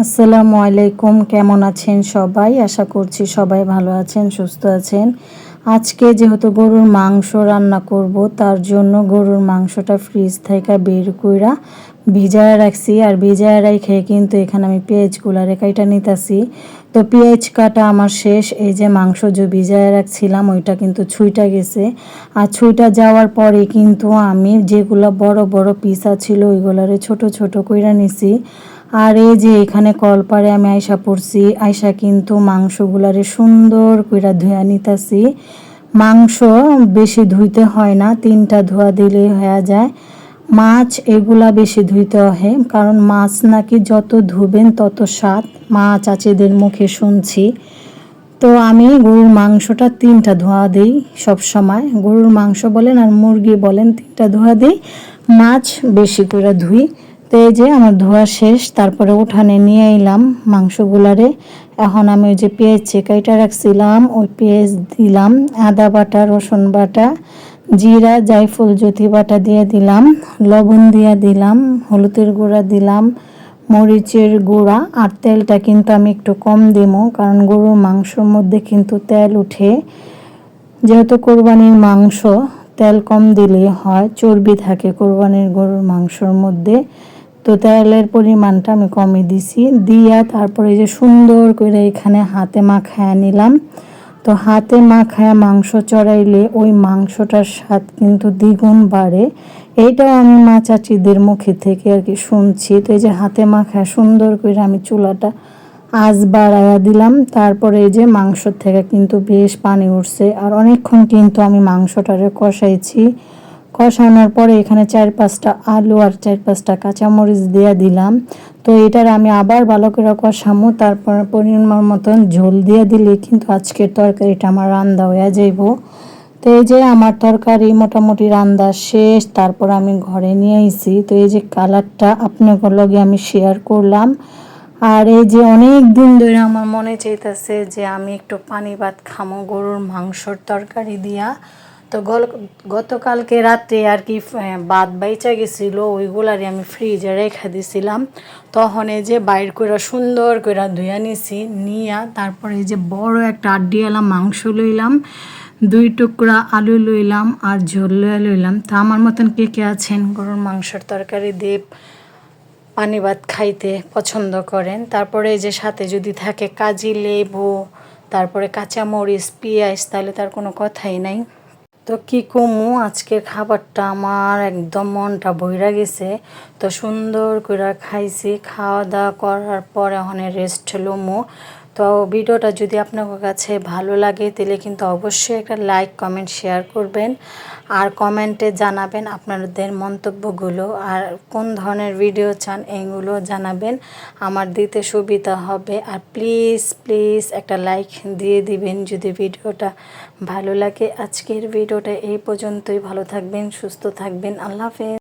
আসসালামু আলাইকুম, কেমন আছেন সবাই? আশা করছি সবাই ভালো আছেন, সুস্থ আছেন। আজকে যেহেতু গরুর মাংস রান্না করব, তার জন্য গরুর মাংসটা ফ্রিজ থেকে বের কইরা ভিজায় রাখছি। আর ভিজায় রেখে কিন্তু এখানে আমি পেঁয়াজগুলা কাইটা নিতেছি। তো পেঁয়াজ কাটা আমার শেষ। এই যে মাংস যে ভিজায় রাখছিলাম ওইটা কিন্তু ছুঁইটা গেছে। আর ছুঁইটা যাওয়ার পরে কিন্তু আমি যেগুলো বড় বড় পিসা ছিল ওইগুলারে ছোট ছোট কইরা নিছি। আর এই যে এখানে কলপারে আমি আইসা পড়ছি, আইসা কিন্তু মাংসগুলারে সুন্দর কইরা ধুয়া নিতাছি। মাংস বেশি ধুইতে হয় না, 3টা ধোয়া দিলেই হয়ে যায়। মাছ এগুলা বেশি ধুইতে হয়, কারণ মাছ নাকি যত ধুবেন তত স্বাদ, মা চাচিদের মুখে শুনছি। তো আমি গরুর মাংসটা 3টা ধোয়া দিই সব সময়। গরুর মাংস বলেন আর মুরগি বলেন 3টা ধোয়া দিই, মাছ বেশি করে ধুই। তো এই যে আমার ধোয়া শেষ, তারপরে উঠানে নিয়ে এলাম মাংসগুলারে। এখন আমি ওই যে পেঁয়াজ কাইটা রাখছিলাম ওই পেঁয়াজ দিলাম, আদা বাটা, রসুন বাটা, জিরা, জায়ফল, জতি বাটা দিয়ে দিলাম, লবণ দিয়ে দিলাম, হলুদের গুঁড়া দিলাম, মরিচের গুঁড়া। আর তেলটা কিন্তু আমি একটু কম দিমো, কারণ গরুর মাংসর মধ্যে কিন্তু তেল উঠে। যেহেতু কোরবানির মাংস, তেল কম দিলেই হয়, চর্বি থাকে কোরবানির গরুর মাংসর মধ্যে। তো তেলের পরিমাণটা আমি কমই দিছি। দিয়া তারপরে যে সুন্দর করে এখানে হাতে মাখায় নিলাম। তো হাতে মাখায় মাংস চড়াইলে ওই মাংসটার স্বাদ কিন্তু দ্বিগুণ বাড়ে। এইটাও আমি মা চাচিদের মুখে থেকে আর কি শুনছি। তো এই যে হাতে মাখায় সুন্দর করে আমি চুলাটা আঁচ বাড়াইয়া দিলাম। তারপরে এই যে মাংস থেকে কিন্তু বেশ পানি উঠছে। আর অনেকক্ষণ কিন্তু আমি মাংসটারে কষাইছি। কষানোর পরে এখানে 4-5টা আলু আর 4-5টা কাঁচামরিচ দিয়ে দিলাম। তো এটার আমি আবার ভালো করে কষামো, তারপর পরিমাণ মতন ঝোল দিয়ে দিলে কিন্তু আজকের তরকারিটা আমার রান্না হয়ে যাইব। তো এই যে আমার তরকারি মোটামুটি রান্না শেষ, তারপর আমি ঘরে নিয়ে আইছি। তো এই যে কালারটা আপনাদের লগে আমি শেয়ার করলাম। আর এই যে অনেক দিন ধরে আমার মনে চাইতেছে যে আমি একটু পানি ভাত খামো গরুর মাংসর তরকারি দিয়া। তো গতকালকে রাতে আর কি ভাত বাইচা গেছিলো, ওইগুলারই আমি ফ্রিজে রেখে দিছিলাম। তখন এই যে বাইর করে সুন্দর করে ধুয়া নিছি, নিয়া তারপরে এই যে বড় একটা আড্ডিওয়ালা মাংস লইলাম, 2 টুকরা আলু লইলাম আর ঝোল লইলাম। তা আমার মতন কে কে আছেন গরুর মাংসের তরকারি দিয়ে পানি ভাত খাইতে পছন্দ করেন? তারপরে এই যে সাথে যদি থাকে কাজি লেবু, তারপরে কাঁচামরিচ, পেঁয়াজ, তাহলে তার কোনো কথাই নাই। তো কী কমু, আজকের খাবারটা আমার একদম মনটা ভইরা গেছে। তো সুন্দর করে খাইছি, খাওয়া দাওয়া করার পর এখন রেস্ট লমু। তো ভিডিওটা যদি আপনার কাছে ভালো লাগে তাহলে কিন্তু অবশ্যই একটা লাইক, কমেন্ট, শেয়ার করবেন। আর কমেন্টে জানাবেন আপনাদের মন্তব্যগুলো, আর কোন ধরনের ভিডিও চান এগুলো জানাবেন, আমার দিতে সুবিধা হবে। আর প্লিজ প্লিজ একটা লাইক দিয়ে দিবেন যদি ভিডিওটা ভালো লাগে। আজকের ভিডিওটা এই পর্যন্তই। ভালো থাকবেন, সুস্থ থাকবেন, আল্লাহ হাফেজ।